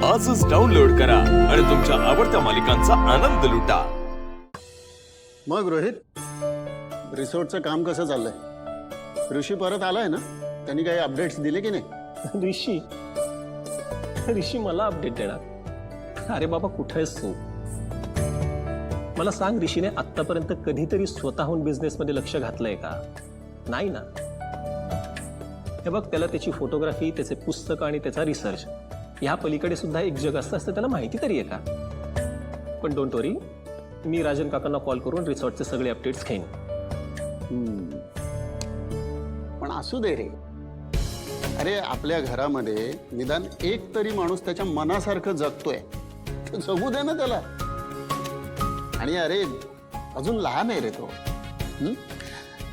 आजच डाउनलोड करा आणि तुमच्या आवडत्या मालिकांचा आनंद लुटा। मग रोहित, रिसोर्टचं काम कसं चाललंय? ऋषी परत आलाय ना? त्यांनी काही अपडेट्स दिले की नाही? ऋषी मला अपडेट देणार? अरे बाबा, कुठे आहेस तू? मला सांग, ऋषीने आतापर्यंत कधीतरी स्वतःहून बिझनेस मध्ये लक्ष घातलंय का? नाही ना. हे बघ, त्याला त्याची फोटोग्राफी, त्याचे पुस्तक आणि त्याचा रिसर्च ह्या पलीकडे सुद्धा एक जग असतं त्याला माहिती तरी आहे का? पण डोंट वरी, मी राजन काकांना कॉल करून रिसॉर्टचे सगळे अपडेट्स घेईन. पण असू दे रे. अरे, आपल्या घरामध्ये निदान एक तरी माणूस त्याच्या मनासारखं जगतोय, तर जगू दे ना त्याला. आणि अरे, अजून लहान आहे रे तो.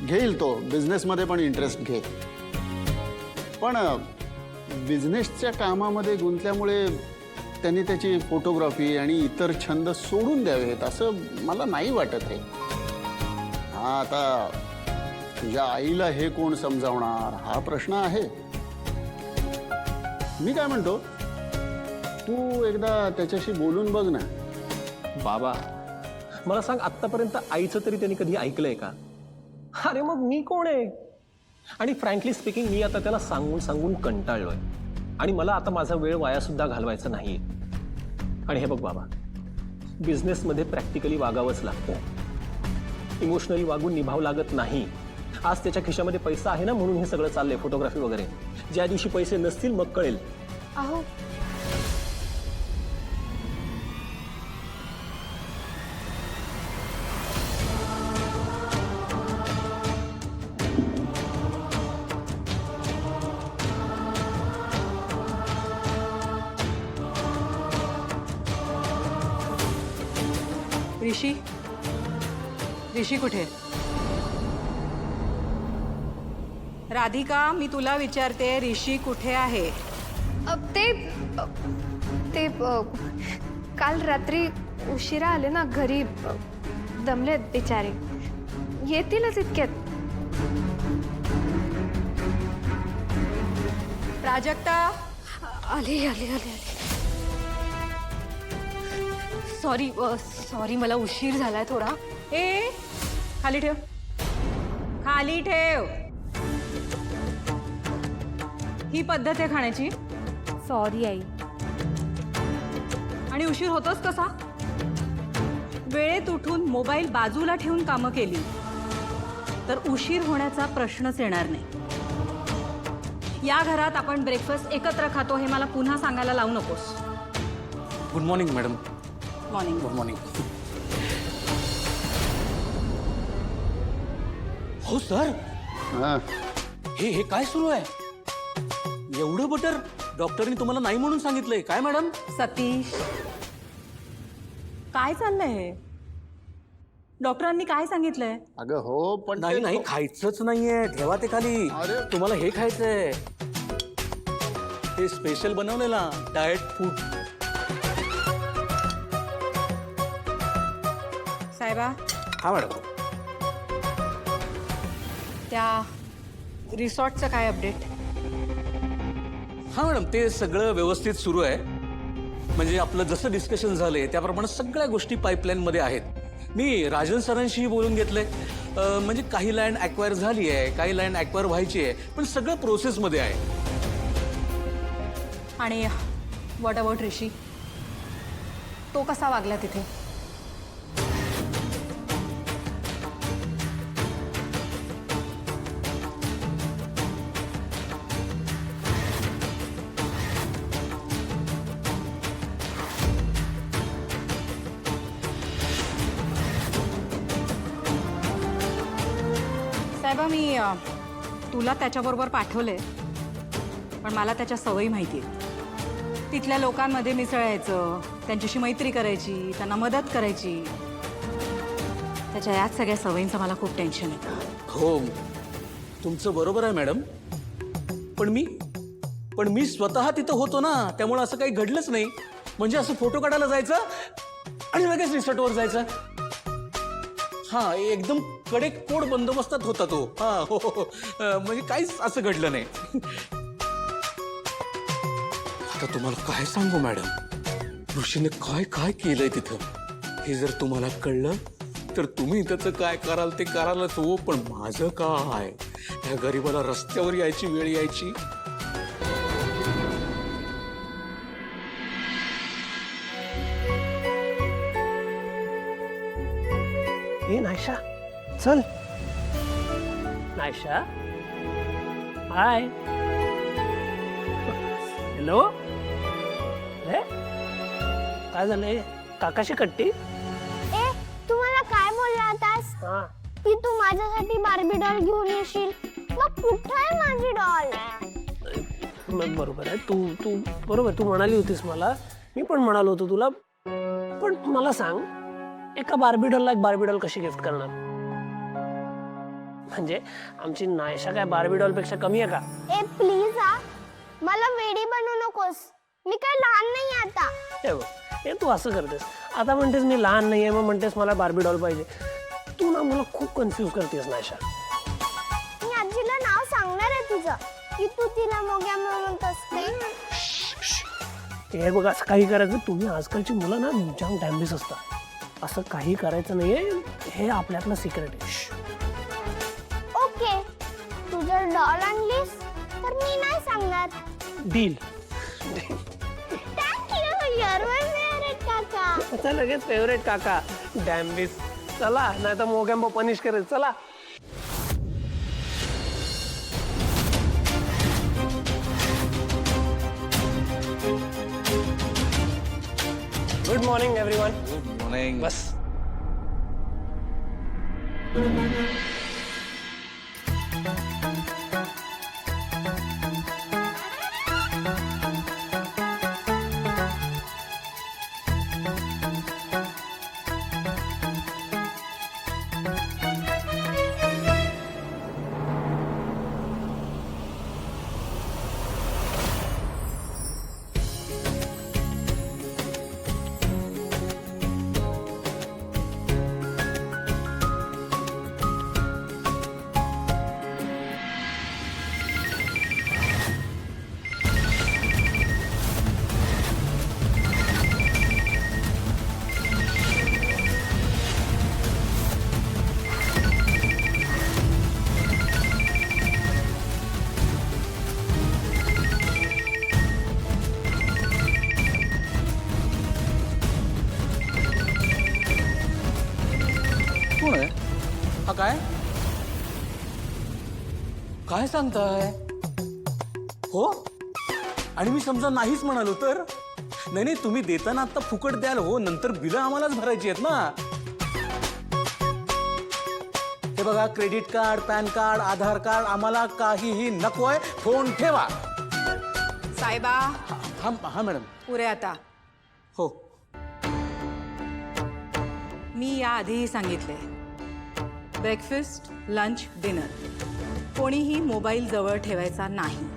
घेईल तो बिझनेसमध्ये पण इंटरेस्ट घेईल. पण बिझनेसच्या कामामध्ये गुंतल्यामुळे त्यांनी त्याची फोटोग्राफी आणि इतर छंद सोडून द्यावेत असं मला नाही वाटत रे. हा, आता तुझ्या आईला हे कोण समजावणार हा प्रश्न आहे. मी काय म्हणतो, तू एकदा त्याच्याशी बोलून बघ ना. बाबा, मला सांग, आतापर्यंत आईचं तरी त्यांनी कधी ऐकलंय का? अरे मग मी कोण आहे? आणि फ्रँकली स्पीकिंग, मी आता त्याला सांगून सांगून कंटाळलोय आणि मला आता माझा वेळ वाया सुद्धा घालवायचा नाहीये. आणि हे बघ बाबा, बिझनेसमध्ये प्रॅक्टिकली वागावंच लागतं. इमोशनली वागून निभाव लागत नाही. आज त्याच्या खिशामध्ये पैसा आहे ना, म्हणून हे सगळं चाललंय, फोटोग्राफी वगैरे. ज्या दिवशी पैसे नसतील मग कळेल. अहो, ऋषी, ऋषी कुठे? राधिका, मी तुला विचारते, ऋषी कुठे आहे? ते काल रात्री उशिरा आले ना घरी. दमलेत बिचारे, येतीलच इतक्यात. प्राजक्ता, आले आले आले आले. सॉरी मला उशीर झालाय थोडा. ए, खाली ठेव, खाली ठेव. ही पद्धत आहे खाण्याची? Sorry I. आणि उशीर होतोच कसा? वेळेत उठून मोबाईल बाजूला ठेवून कामं केली तर उशीर होण्याचा प्रश्नच येणार नाही. या घरात आपण ब्रेकफास्ट एकत्र खातो हे मला पुन्हा सांगायला लावू नकोस. Good morning madam. Morning. Good morning. हो सर, हा, हे काय सुरू आहे? एवढं बटर डॉक्टरनी तुम्हाला नाही म्हणून सांगितलंय काय मॅडम? सतीश, काय चाललंय हे? डॉक्टरांनी काय सांगितलंय? अगं हो, पण नाही नाही, खायचंच नाहीये. ठेवा ते खाली. अरे. तुम्हाला हे खायचंय, हे स्पेशल बनवलेला डाएट फूड. साहेबा, हा मॅडम. त्या रिसॉर्टचं काय अपडेट? हा मॅडम, ते सगळं व्यवस्थित सुरू आहे. म्हणजे आपलं जसं डिस्कशन झालंय त्याप्रमाणे सगळ्या गोष्टी पाईपलाईन मध्ये आहेत. मी राजन सरांशी बोलून घेतलंय. म्हणजे काही लँड ॲक्वायर झाली आहे, काही लँड ॲक्वायर व्हायची आहे, पण सगळं प्रोसेसमध्ये आहे. आणि व्हॉट अबाउट ऋषी? तो कसा वागला तिथे? साहेबा, मी तुला त्याच्याबरोबर पाठवलंय, पण मला त्याच्या सवयी माहिती आहेत. तिथल्या लोकांमध्ये मिसळायचं, त्यांच्याशी मैत्री करायची, त्यांना मदत करायची. त्याच्या याच सगळ्या सवयींचं मला खूप टेन्शन येतं. हो, तुमचं बरोबर आहे मॅडम. पण मी स्वतः तिथं होतो ना, त्यामुळे असं काही घडलंच नाही. म्हणजे असं फोटो काढायला जायचं आणि लगेच रिसॉर्टवर जायचं. हा, एकदम कडे कोड बंदोबस्तात होता तो. हा, हो, म्हणजे काहीच असं घडलं नाही. आता तुम्हाला काय सांगू मॅडम, ऋषीने काय काय केलंय तिथं हे जर तुम्हाला कळलं तर तुम्ही त्याचं काय कराल ते करालच हो, पण माझं काय, ह्या गरीबाला रस्त्यावर यायची वेळ यायची. ए नायशा, चल. नायशा, हाय. हॅलो. अरे काय झालंय, काकाशी कट्टी? ए तू मला काय बोलला होतास हा, की तू माझ्यासाठी बार्बी डॉल घेऊन येशील? मग कुठे आहे माझी डॉल? मग बरोबर आहे, तू तू बरोबर, तू म्हणाली होतीस मला, मी पण म्हणालो होतो तुला. पण मला सांग, एका बार्बी डॉलला एक बार्बी डॉल कशी गिफ्ट करणार? म्हणजे आमची नायशा काय बार्बी डॉल पेक्षा कमी आहे का? ए प्लीज हा, मला वेडी बनवू नकोस. मी काय लहान नाही आता. हे बघ, हे तू असं करतेस, आता म्हणतेस मी लहान नाहीये, मग म्हणतेस मला बार्बी डॉल पाहिजे. तू ना मला खूप कन्फ्यूज करतेस नायशा. मी आजीला नाव सांगणार आहे तुझं, की तू तिला मोग्या म्हणत असते. हे बघ, असं काही करायचं, तुम्ही आजकालची मुलं ना जाम डॅम्बिस असतात. असं काही करायचं नाहीये, हे आपल्यातलं सिक्रेट आहे. ओके, तू जर डॉल आणलीस तर मी नाही सांगणार. Deal. Thank you, your my favourite काका. आता लगेच फेवरेट काका, डॅम्बिस. चला, नाही तर मोगॅम्बो पनिश करेल. चला. Good morning everyone. Good morning. बस. कोण आहे हा? काय काय सांगताय हो? आणि मी समजा नाहीच म्हणालो तर? नाही नाही, तुम्ही देताना आता फुकट द्याल हो, नंतर बिलं आम्हालाच भरायची आहेत ना. हे बघा, क्रेडिट कार्ड, पॅन कार्ड, आधार कार्ड, आम्हाला काहीही नकोय. फोन ठेवा. साहेबा, हा हा मॅडम. पुरे आता. हो. मी याआधीही सांगितले, ब्रेकफास्ट, लंच, डिनर कोणीही मोबाईल जवळ ठेवायचा नाही.